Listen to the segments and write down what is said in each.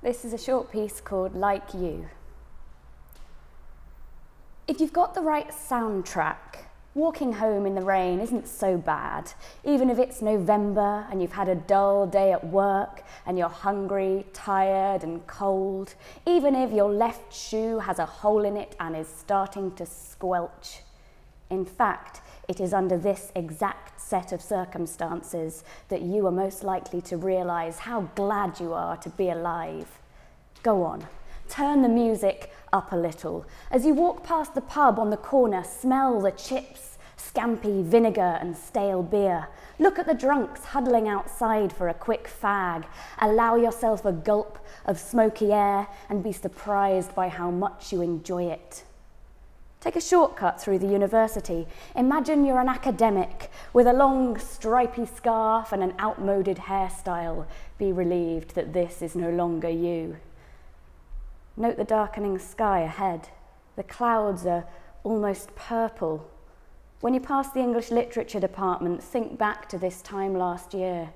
This is a short piece called Like You. If you've got the right soundtrack, walking home in the rain isn't so bad, even if it's November and you've had a dull day at work and you're hungry, tired and cold, even if your left shoe has a hole in it and is starting to squelch. In fact, it is under this exact set of circumstances that you are most likely to realise how glad you are to be alive. Go on, turn the music up a little. As you walk past the pub on the corner, smell the chips, scampi, vinegar and stale beer. Look at the drunks huddling outside for a quick fag. Allow yourself a gulp of smoky air and be surprised by how much you enjoy it. Take a shortcut through the university. Imagine you're an academic with a long stripy scarf and an outmoded hairstyle. Be relieved that this is no longer you. Note the darkening sky ahead. The clouds are almost purple. When you pass the English literature department, think back to this time last year.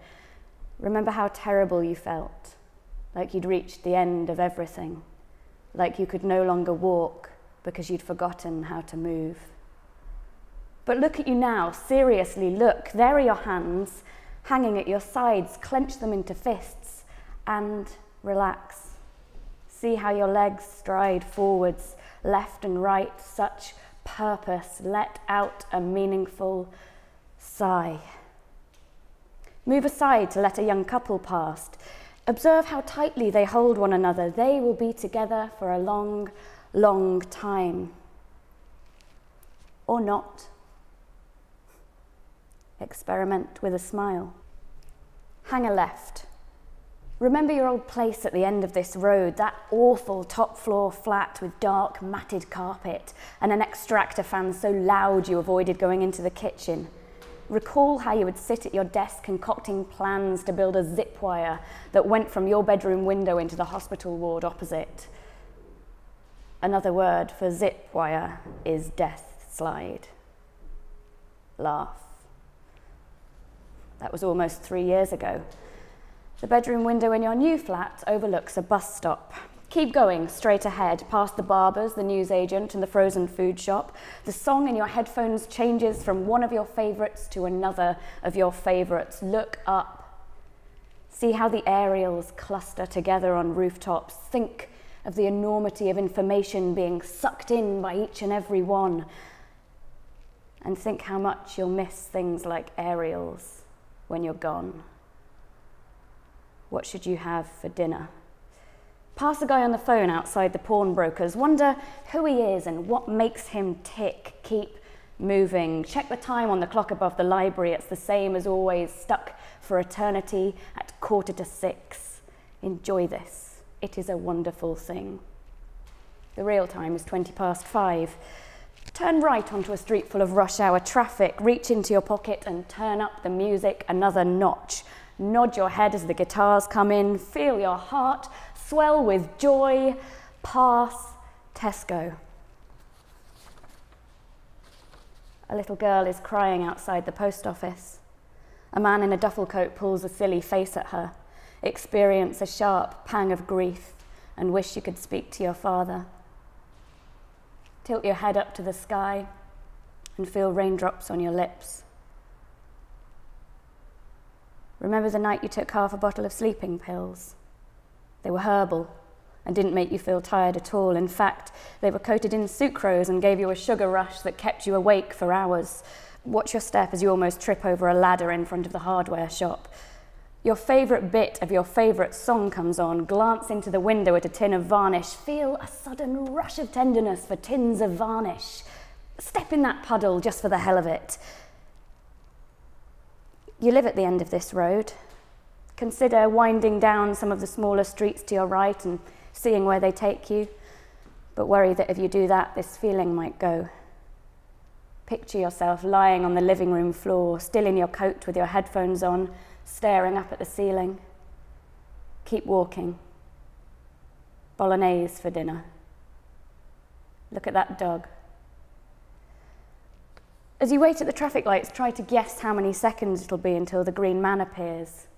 Remember how terrible you felt, like you'd reached the end of everything, like you could no longer walk because you'd forgotten how to move. But look at you now, seriously look. There are your hands hanging at your sides. Clench them into fists and relax. See how your legs stride forwards, left and right, such purpose. Let out a meaningful sigh. Move aside to let a young couple past. Observe how tightly they hold one another. They will be together for a long, long time. Or not. Experiment with a smile. Hang a left. Remember your old place at the end of this road, that awful top floor flat with dark matted carpet and an extractor fan so loud you avoided going into the kitchen. Recall how you would sit at your desk concocting plans to build a zip wire that went from your bedroom window into the hospital ward opposite. Another word for zip wire is death slide. Laugh. That was almost 3 years ago. The bedroom window in your new flat overlooks a bus stop. Keep going straight ahead, past the barbers, the newsagent and the frozen food shop. The song in your headphones changes from one of your favourites to another of your favourites. Look up. See how the aerials cluster together on rooftops. Think of the enormity of information being sucked in by each and every one. And think how much you'll miss things like aerials when you're gone. What should you have for dinner? Pass a guy on the phone outside the pawnbrokers. Wonder who he is and what makes him tick. Keep moving. Check the time on the clock above the library. It's the same as always, stuck for eternity at 6:15. Enjoy this. It is a wonderful thing. The real time is 5:20. Turn right onto a street full of rush hour traffic. Reach into your pocket and turn up the music another notch. Nod your head as the guitars come in. Feel your heart swell with joy. Pass Tesco. A little girl is crying outside the post office. A man in a duffel coat pulls a silly face at her. Experience a sharp pang of grief and wish you could speak to your father. Tilt your head up to the sky and feel raindrops on your lips. Remember the night you took half a bottle of sleeping pills? They were herbal and didn't make you feel tired at all. In fact, they were coated in sucrose and gave you a sugar rush that kept you awake for hours. Watch your step as you almost trip over a ladder in front of the hardware shop. Your favourite bit of your favourite song comes on. Glance into the window at a tin of varnish. Feel a sudden rush of tenderness for tins of varnish. Step in that puddle just for the hell of it. You live at the end of this road. Consider winding down some of the smaller streets to your right and seeing where they take you. But worry that if you do that, this feeling might go. Picture yourself lying on the living room floor, still in your coat with your headphones on, staring up at the ceiling. Keep walking. Bolognese for dinner. Look at that dog. As you wait at the traffic lights, try to guess how many seconds it'll be until the green man appears.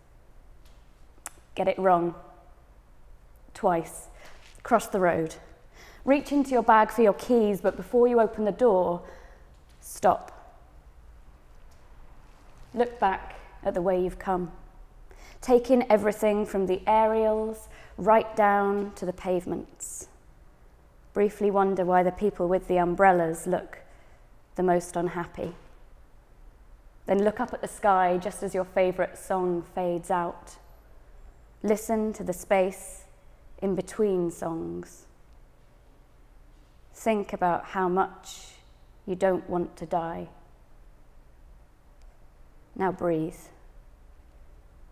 Get it wrong. twice, cross the road. Reach into your bag for your keys, but before you open the door, stop. Look back at the way you've come. Take in everything from the aerials right down to the pavements. Briefly wonder why the people with the umbrellas look the most unhappy. Then look up at the sky just as your favourite song fades out. Listen to the space in between songs. Think about how much you don't want to die. Now breathe.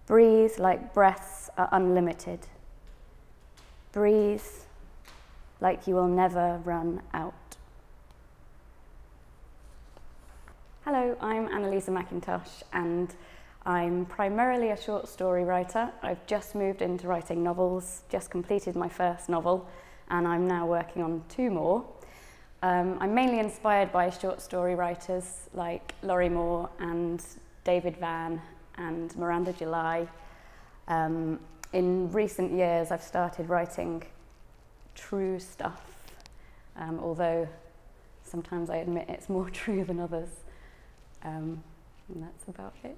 Breathe like breaths are unlimited. Breathe like you will never run out. Hello, I'm Anneliese Mackintosh, and I'm primarily a short story writer. I've just moved into writing novels, just completed my first novel, and I'm now working on 2 more. I'm mainly inspired by short story writers like Laurie Moore and David Vann and Miranda July. In recent years, I've started writing true stuff, although sometimes I admit it's more true than others. And that's about it.